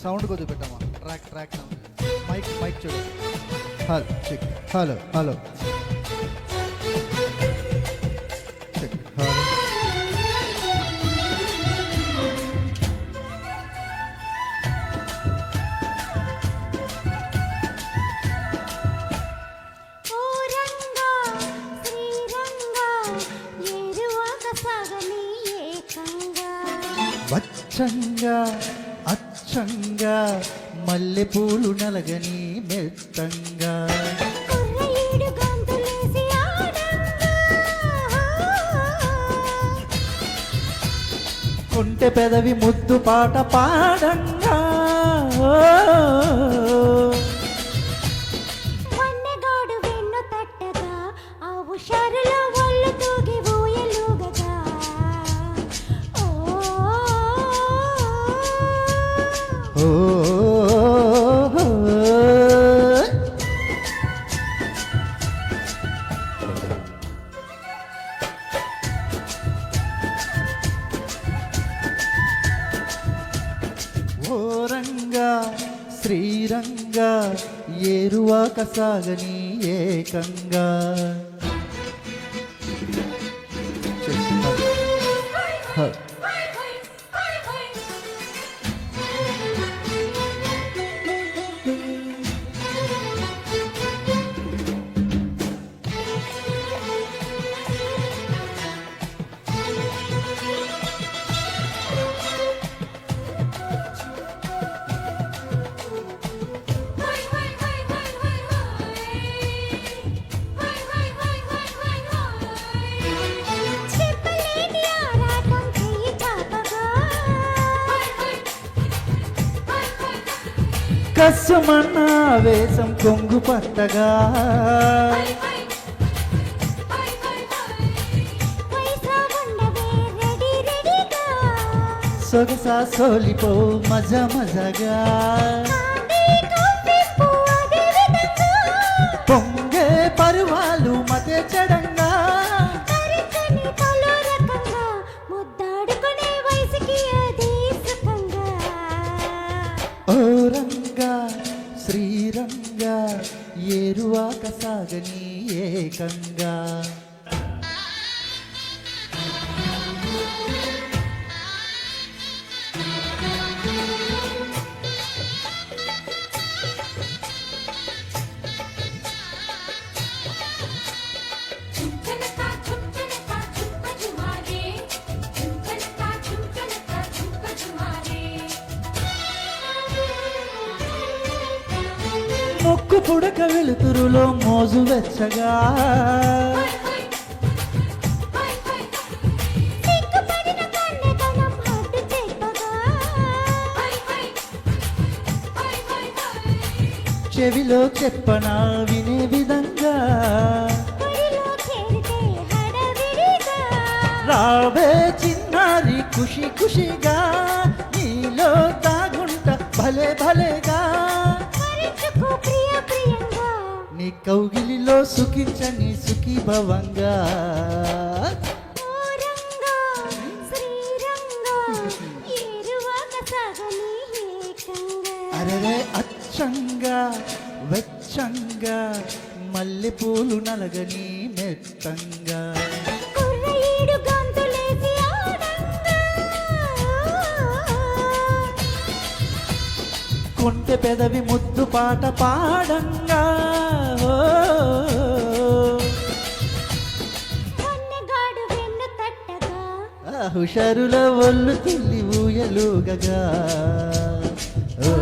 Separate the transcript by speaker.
Speaker 1: Sound కొద్దిగా పెట్టమ్మా. Track sound. Mic చూడు. Hello check. Hello check. Hello వచ్చంగా అచ్చంగా మల్లెపూలు నలగని మెత్తంగా కొంటె పెదవి ముద్దు పాట పాడంగా ఓరంగా శ్రీరంగా ఏరువాక సాగని ఏకంగా కసుమన్న వేసం కొంగు పట్టగా సొగసా సోలిపో మజగా పొంగే పరువాలు మతే చెడంగా ఓరంగా శ్రీరంగా ఏరువాక సాగని ఏకంగా మొక్కు పుడక వెలుతురులో మోజు వెచ్చగా చెవిలో చెప్పనా వినే విధంగా రావే చిన్నారి ఖుషిగా నీలో తాగుంట భలేగా నీ కౌగిలిలో సుఖించని సుఖీ భవంగా అరే అచ్చంగా వెచ్చంగా మల్లెపూలు నలగని మెత్తంగా కొంటె పెదవి ముద్దు పాట పాడంగా హుషారుల ఒళ్ళు తుల్లి ఊయలుగగా ఓ